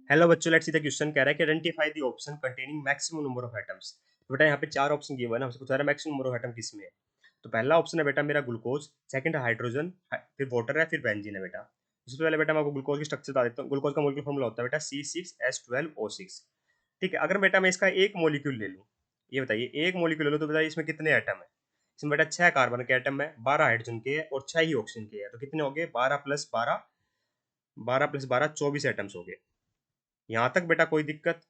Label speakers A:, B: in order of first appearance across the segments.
A: Hello बच्चों, let's see the question कह रहा है कि identify the option containing maximum number of atoms. तो बेटा यहाँ पे चार ऑप्शन गिवन है, हमसे पूछा रहा है मैक्सिमम नंबर ऑफ एटम किसमें है। तो पहला ऑप्शन है बेटा मेरा ग्लूकोज, सेकंड है हाइड्रोजन, फिर वाटर है, फिर बेंजीन है बेटा। सबसे पहले बेटा मैं आपको ग्लूकोज की स्ट्रक्चर बता देता हूँ। ग्लूकोज का मॉलिक्यूलर फॉर्मूला होता है बेटा C6H12O6। ठीक है, अगर बेटा मैं इसका एक मॉलिक्यूल ले लूँ, ये बताइए एक मॉलिक्यूल ले लो तो बताइए इसमें कितने एटम है। इसमें बेटा 6 कार्बन के एटम है, 12 हाइड्रोजन के है और 6 ही ऑक्सीजन के है। तो कितने हो गए? 12 + 12, 12 + 12 24 एटम्स हो गए। यहाँ तक बेटा कोई दिक्कत?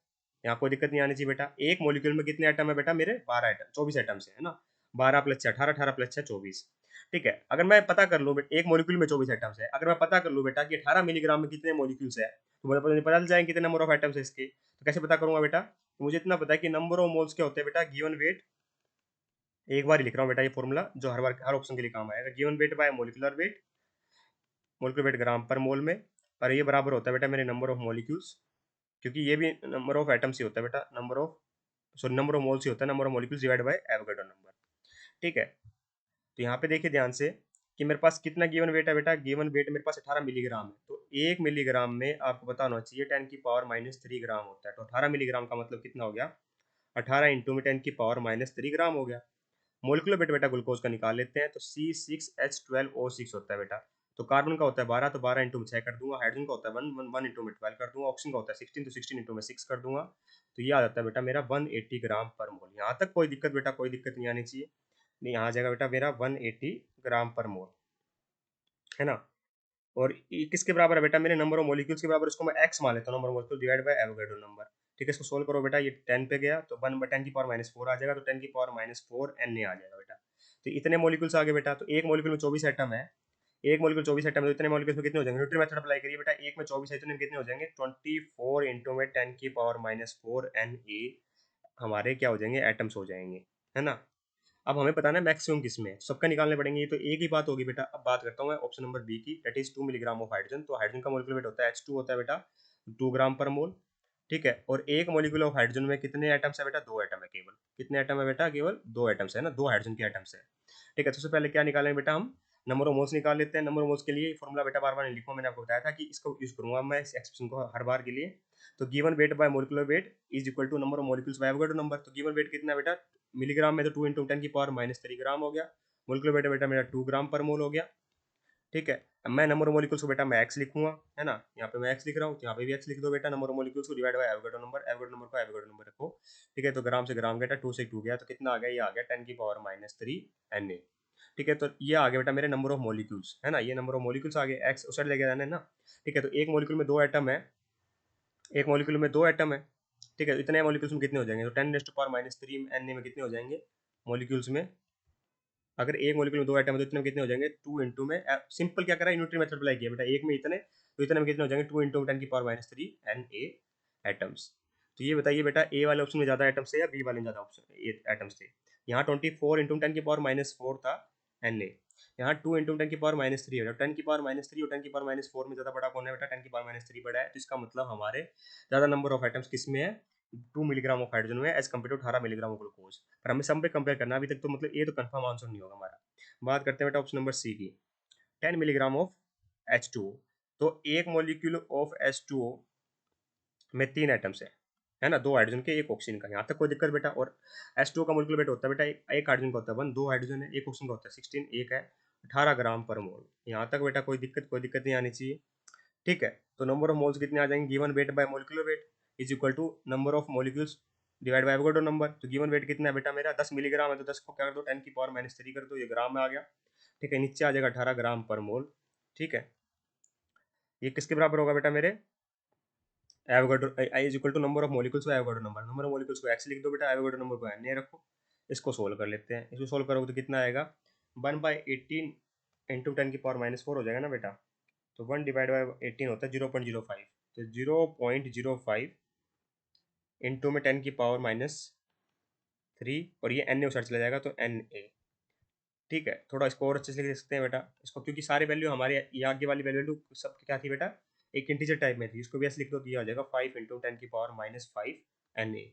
A: यहाँ कोई दिक्कत नहीं आनी चाहिए बेटा। एक मॉलिक्यूल में कितने एटम है बेटा मेरे? 12 एटम, 24 एटम से है ना। 12 + 6 18, 18 + 6 24। ठीक है, अगर मैं पता कर लूँ एक मॉलिक्यूल में 24 एटम्स है, अगर मैं पता कर लूँ बेटा कि 18 मिलीग्राम में कितने मॉलिक्यूल्स है, तो मुझे पता चल जाएंगे कितने नंबर ऑफ एटम्स है इसके। तो कैसे पता करूंगा बेटा? तो मुझे इतना पता है कि नंबर ऑफ मोल्स क्या होते हैं बेटा, गिवन वेट। एक बार ही लिख रहा हूँ बेटा ये फॉर्मूला जो हर बार हर ऑप्शन के लिए काम आएगा। Given weight by molecular weight, molecular weight gram पर मोल में, और ये बराबर होता है बेटा मेरे नंबर ऑफ मॉलिक्यूल्स, क्योंकि ये भी नंबर ऑफ एटम्स ही होता है बेटा, number of sorry number of moles ही होता है, number of molecules divide by Avogadro number. ठीक है, तो यहाँ पे देखिए ध्यान से कि मेरे पास कितना गिवन वेट है बेटा। गिवन वेट मेरे पास 18 मिलीग्राम है, तो 1 मिलीग्राम में आपको पता होना चाहिए 10⁻³ ग्राम होता है। तो 18 मिलीग्राम का मतलब कितना हो गया? 18 इंटू में 10⁻³ ग्राम हो गया। मोलिकुलर वेट बेटा ग्लूकोज का निकाल लेते हैं, तो C6H12O6 होता है बेटा। तो कार्बन का होता है 12, तो 12 इंटू में 6 कर दूंगा। हाइड्रोजन का होता है 1 इंटू में 12 कर दूंगा। ऑक्सीजन का होता है 16, तो 16 इंटू में 6 कर दूंगा। तो ये आ जाता है बेटा मेरा 180 ग्राम पर मोल। यहाँ तक कोई दिक्कत बेटा? कोई दिक्कत नहीं आनी चाहिए। नहीं, यहाँ आ जाएगा बेटा मेरा 180 ग्राम पर मोल, है ना। और ये किसके बराबर है बेटा? मेरे नंबर ऑफ मॉलिक्यूल्स के बराबर। इसको मैं एक्स मान लेता हूँ, number of molecule divide by Avogadro number. ठीक है, इसको सोल्व करो बेटा। ये 10 पे गया तो 1/10⁻⁴ आ जाएगा, तो 10⁻⁴ Na आ जाएगा बेटा। तो इतने मॉलिक्यूल्स आ गए बेटा। तो एक मॉलिक्यूल में 24 एटम है, एक मॉलिक्यूल 24 एटम है, तो इतने मॉलिक्यूल्स में कितने हो जाएंगे? न्यूटन मेथड अप्लाई करिए बेटा। एक में 24 है, इतने में कितने हो जाएंगे? 24 इंटू में 10⁻⁴ Na हमारे क्या हो जाएंगे? एटम्स हो जाएंगे, है ना। अब हमें बताना है मैक्सिमम किसमें है, सबका निकालने पड़ेंगे। ये तो एक ही बात होगी बेटा। अब बात करता हूँ मैं ऑप्शन नंबर बी की, that is 2 milligram of hydrogen. तो हाइड्रोजन का मोलिकुलर वेट होता है H2 होता है बेटा 2 ग्राम पर मोल। ठीक है, और एक मोलिकुल ऑफ हाइड्रोजन में कितने एटम्स है बेटा? 2 एटम है केवल। कितने एटम है बेटा? केवल 2 एटम्स है ना, 2 हाइड्रोजन के एटम्स है। ठीक है, तो सबसे पहले क्या निकालेंगे बेटा? हम नंबर ऑफ मोल्स निकाल लेते हैं। नंबर ऑफ मोल्स के लिए फॉर्मूला बेटा बार बार नहीं लिखूंगा, मैंने आपको बताया था कि इसको यूज करूंगा मैं इस एक्सप्रेशन को हर बार के लिए। तो given weight by molecular weight is equal to number of molecules by Avogadro number. तो गिवन वेट कितना है बेटा? मिलीग्राम में तो 2 इंटू 10⁻³ ग्राम हो गया। मोलिकुलर वेट बेटा मेरा 2 ग्राम पर मोल हो गया। ठीक है, अब मैं नंबर ऑफ मॉलिक्यूल्स को बेटा मैं एक्स लिखूंगा, है ना। यहाँ पे मैं एक्स लिख रहा हूँ, तो यहाँ पे भी एक्स लिख दो बेटा। नंबर ऑफ मॉलिक्यूल्स को divide by Avogadro number, Avogadro number को एवोगाड्रो नंबर रखो। ठीक है, तो ग्राम से ग्राम गया, 2 से 2 गया, तो कितना आ गया? ये आ गया 10⁻³ Na। ठीक है, तो ये आ गया बेटा मेरे नंबर ऑफ मॉलिक्यूल्स, है ना। ये नंबर ऑफ मॉलिक्यूल्स आ गए, एक्स उस साइड लेके जाना है ना। ठीक है, तो एक मॉलिक्यूल में 2 एटम है, एक मॉलिक्यूल में 2 एटम है। ठीक है, तो इतने मॉलिक्यूल्स में कितने हो जाएंगे? तो 10⁻³ Na में कितने हो जाएंगे मॉलिक्यूल्स में? अगर एक मॉलिक्यूल में 2 एटम है तो इतने में कितने हो जाएंगे? 2 इंटू में सिंपल क्या करा है, न्यूटन मेथड अप्लाई किया बेटा। एक में इतने, तो इतने में कितने हो जाएंगे? 2 इंटू 10⁻³ Na एटम्स। तो ये बताइए बेटा, ए वाले ऑप्शन में ज्यादा एटम्स थे या बी वाले में ज्यादा ऑप्शन एटम्स थे? यहाँ 24 इंटू 10⁻⁴ था Na, यहाँ 2 इंटू 10⁻³ है। 10⁻³ और 10⁻⁴ में ज्यादा बड़ा कौन है बेटा? 10⁻³ बड़ा है। तो इसका मतलब हमारे ज्यादा नंबर ऑफ एटम्स किस में है? 2 मिलीग्राम ऑफ हाइड्रोजन में as compare to 18 milligram of glucose. पर हमें सम पे कंपेयर करना है अभी तक, तो मतलब ये तो कंफर्म आंसर नहीं होगा हमारा। बात करते हैं बेटा ऑप्शन नंबर सी की, 10 मिलीग्राम ऑफ H2O। तो एक मॉलिक्यूल ऑफ H2O में 3 एटम्स है ना, 2 हाइड्रोजन के, एक ऑक्सीजन का। यहाँ तक कोई दिक्कत बेटा? और H2O का मॉलिक्यूलर वेट होता है बेटा, एक हाइड्रोजन का होता है 1, 2 हाइड्रोजन है, एक ऑक्सीजन का होता है 16, एक है 18 ग्राम पर मोल। यहाँ तक बेटा कोई दिक्कत नहीं आनी चाहिए। ठीक है, तो नंबर ऑफ मोल्स कितने आ जाएंगे? Given weight by molecular weight is equal to number of molecules divide by Avogadro number. तो गिवन वेट कितना है बेटा मेरा? 10 मिलीग्राम है, तो 10 को क्या कर दो? 10⁻³ कर दो, ये ग्राम में आ गया। ठीक है, नीचे आ जाएगा 18 ग्राम पर मोल। ठीक है, ये किसके बराबर होगा बेटा मेरे? Avogadro I is equal to number of molecules by Avogadro number. Number of molecules को एक्स लिख दो बेटा, एवोगाड्रो नंबर को Na रखो। इसको सोल्व कर लेते हैं। इसको सोल्व करोगे तो कितना आएगा? 1/18 इंटू 10⁻⁴ हो जाएगा ना बेटा। तो 1 डिवाइड बाई 18 होता है 0.05। तो 0.05 इंटू में 10⁻³ और ये Na उस साइड चला जाएगा, तो Na। ठीक है, थोड़ा इसको और अच्छे से लिख सकते हैं बेटा इसको, क्योंकि सारे वैल्यू हमारे ये आगे वाली वैल्यू सब क्या थी बेटा? एक इंटीजर टाइप में थी। इसको भी ऐसे लिख दो, दिया आ जाएगा 5 इंटू 10⁻⁵ Na।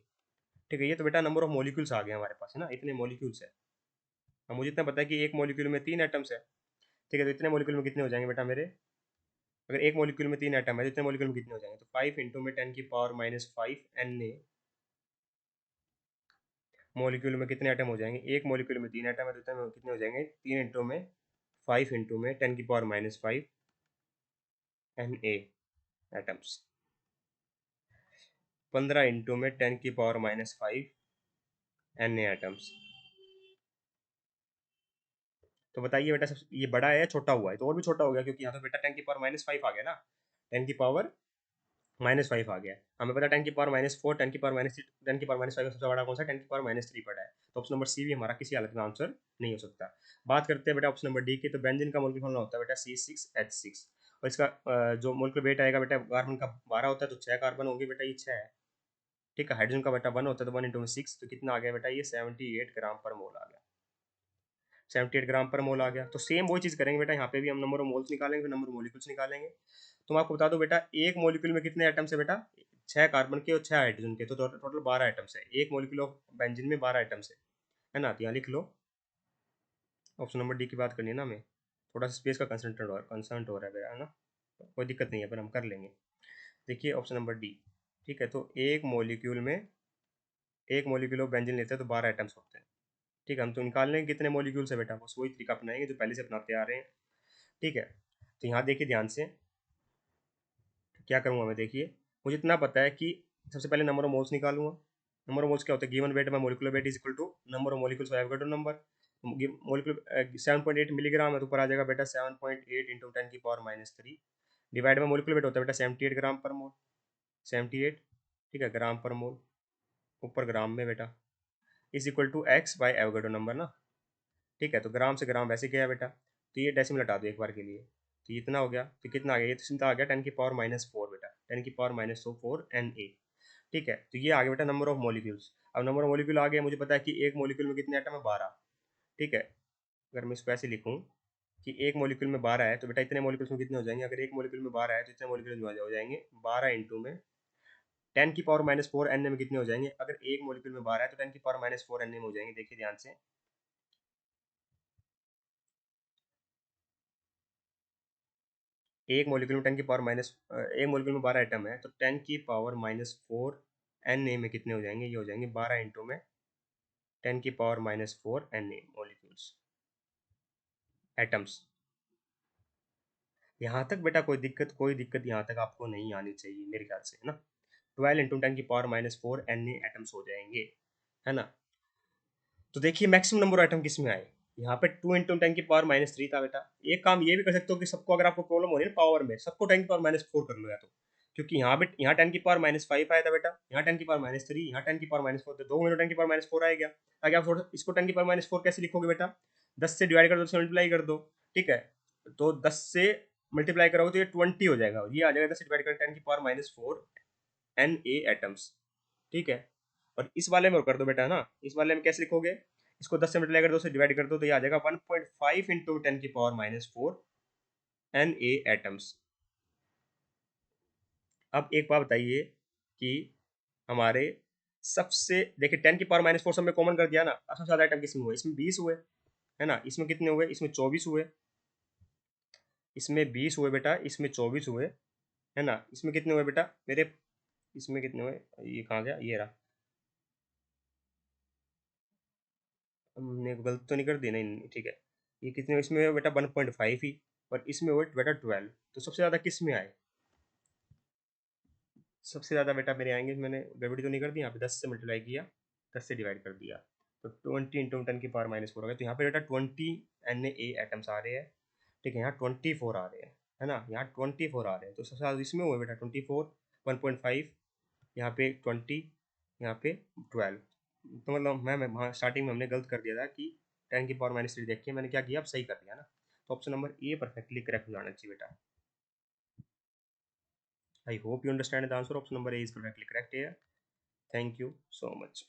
A: ठीक है, ये तो बेटा नंबर ऑफ मॉलिक्यूल्स आ गए हमारे पास, है ना। इतने मॉलिक्यूल्स है। अब मुझे इतना पता है कि एक मॉलिक्यूल में 3 एटम्स है। ठीक है, तो इतने मॉलिक्यूल में कितने हो जाएंगे बेटा मेरे? अगर एक मॉलिक्यूल में 3 एटम है तो इतने मॉलिक्यूल में कितने हो जाएंगे, तो 5 इंटू में 10⁻⁵ Na मॉलिक्यूल में कितने एटम हो जाएंगे, एक मॉलिक्यूल में 3 एटम है तो इतने में कितने हो जाएंगे, 3 इंटू में 5 इंटू में 10⁻⁵ Na एटम्स, 15 इंटू में 10⁻⁵ Na एटम्स। तो बताइए बेटा सब ये बड़ा है या छोटा हुआ है, तो और भी छोटा हो गया क्योंकि यहाँ तो बेटा 10⁻⁵ आ गया ना, 10⁻⁻5 आ गया। हमें पता 10⁻⁴ 10⁻⁻5 का सबसे बड़ा कौन सा 10⁻3 पड़ा है, तो ऑप्शन नंबर सी भी हमारा किसी हालत में आंसर नहीं हो सकता। बात करते हैं बेटा ऑप्शन नंबर डी की, तो बेंजीन का मोलिक्यूलर फॉर्मूला होता है बेटा C6H6 और इसका जो मोलिक्यूलर वेट आएगा बेटा, कार्बन का 12 होता है तो 6 कार्बन होंगे बेटा, ये 6 है। ठीक है, हाइड्रोजन का बेटा 1 होता है तो 1 इंटू में 6, तो कितना आ गया बेटा, ये 78 ग्राम पर मोल आ गया, 78 ग्राम पर मोल आ गया। तो सेम वही चीज़ करेंगे बेटा, यहाँ पे भी हम नंबर ऑफ मोल्स निकालेंगे फिर नंबर मोलिक्यूल्स निकालेंगे। तो मैं आपको बता दूं बेटा, एक मॉलिक्यूल में कितने एटम्स है बेटा, 6 कार्बन के और 6 हाइड्रोजन के, तो टोटल 12 एटम्स है, एक मॉलिक्यूल ऑफ बेंजीन में 12 एटम्स है ना। तो यहाँ लिख लो, ऑप्शन नंबर डी की बात करनी है ना हमें, थोड़ा सा स्पेस का कंसर्न हो रहा है बेटा, है ना, कोई दिक्कत नहीं है पर हम कर लेंगे। देखिए ऑप्शन नंबर डी, ठीक है, तो एक मॉलिक्यूल ऑफ बेंजीन लेते हैं तो 12 एटम्स होते हैं। ठीक है, हम तो निकाल लेंगे कितने मॉलिक्यूल्स है बेटा, बस वही तरीका अपनाएंगे जो पहले से अपनाते आ रहे हैं। ठीक है, तो यहाँ देखिए ध्यान से क्या करूँगा मैं, देखिए मुझे इतना पता है कि सबसे पहले नंबर ऑफ मोल्स निकालूंगा। नंबर ऑफ मोल्स क्या होता है, given weight by molecular weight is equal to number of molecules by Avogadro number. Molecular 7.8 milligram है तो ऊपर आ जाएगा बेटा 7.8 into 10⁻³ divide by molecular weight होता है बेटा 78 ग्राम पर मोल, 78, ठीक है, ग्राम पर मोल, ऊपर ग्राम में बेटा, is equal to X by Avogadro number ना। ठीक है, तो ग्राम से ग्राम वैसे क्या है बेटा, तो ये डेसिमल हटा दो एक बार के लिए, तो ये इतना हो गया, तो कितना आ गया, ये तो सीधा आ गया 10⁻⁴ बेटा, 10⁻⁴ Na। ठीक है, तो ये आ गया बेटा नंबर ऑफ मॉलिक्यूल्स। अब नंबर ऑफ मॉलिक्यूल आ गया, मुझे पता है कि एक मॉलिक्यूल में कितने एटम है, 12। ठीक है, अगर मैं इसको ऐसे लिखूँ कि एक मॉलिक्यूल में 12 है तो बेटा इतने मॉलिक्यूल्स में कितने हो जाएंगे, अगर एक मॉलिक्यूल में 12 है तो इतने मॉलिक्यूल हो जाएंगे 12 इंटू में 10⁻⁴ Na में कितने हो जाएंगे, अगर एक मॉलिक्यूल में 12 है तो 10⁻⁴ Na में हो जाएंगे। देखिए ध्यान से, एक मॉलिक्यूल में 12 एटम है तो 10⁻⁴ Na में कितने हो जाएंगे, ये हो जाएंगे 12 इंटू में 10⁻⁴ Na मॉलिक्यूल्स, एटम्स। यहाँ तक बेटा कोई दिक्कत यहाँ तक आपको नहीं आनी चाहिए मेरे ख्याल से, है ना। 12 इंटू 10⁻⁴ Na एटम्स हो जाएंगे, है ना। तो देखिए मैक्सिमम नंबर ऑफ आइटम किस में आए, यहाँ पे 2 इंटू 10⁻³ था बेटा। एक काम ये भी कर सकते हो कि सबको, अगर आपको प्रॉब्लम हो रही है ना पावर में, सबको 10⁻⁴ कर लो या तो, क्योंकि यहाँ 10⁻⁵ आया था बेटा, यहाँ 10⁻3, यहाँ 10⁻⁴, तो दो में तो 10⁻⁴ आ गया। आगे आप थोड़ा इसको 10⁻⁴ कैसे लिखोगे बेटा, 10 से डिवाइड कर दो, 10 से मल्टीप्लाई कर दो। ठीक है, तो 10 से मल्टीप्लाई करोगे तो ये 20 हो जाएगा, ये आ जाएगा 10 से डिवाइड कर 10⁻⁴ Na एटम्स। ठीक है, और इस वाले में और कर दो बेटा, है ना, इस वाले में कैसे लिखोगे, इसको 10 से मल्टीप्लाई कर दो, से डिवाइड कर दो, तो ये आ जाएगा 1.5 इंटू 10⁻⁴ Na एटम्स। अब एक बात बताइए कि हमारे सबसे, देखिए 10⁻⁴ सब में कॉमन कर दिया ना, अब सबसे ज्यादा आइटम किसमें हुए, इसमें 20 हुए, है ना, इसमें कितने हुए, इसमें 24 हुए, इसमें 20 हुए बेटा, इसमें 24 हुए, है ना, इसमें कितने हुए बेटा मेरे, इसमें कितने हुए, ये कहाँ गया, ये रहा, हमने गलत तो नहीं कर दी, नहीं नहीं, ठीक है, ये कितने हुए? इसमें हुए बेटा 1.5 ही, और इसमें हुए बेटा 12। तो सबसे ज़्यादा किस में आए, सबसे ज़्यादा बेटा मेरे आएंगे, मैंने गड़बड़ी तो नहीं कर दी, यहाँ पे 10 से मल्टीप्लाई किया, 10 से डिवाइड कर दिया, तो 20 इंटू 10⁻⁴ हो गया, तो यहाँ पे बेटा 20 Na एटम्स आ रहे हैं। ठीक है, यहाँ 24 आ रहे हैं, है ना, यहाँ 24 आ रहे हैं, तो सबसे ज़्यादा इसमें हुए बेटा 24, 1.5, यहाँ पे 20, यहाँ पे 12। तो मतलब मैं वहाँ स्टार्टिंग में हमने गलत कर दिया था कि 10⁻⁻³ देख के मैंने क्या किया, अब सही कर दिया ना। तो option number A perfectly correct हो जाना चाहिए बेटा। I hope you understand the answer, option number A is perfectly correct here. Thank you so much.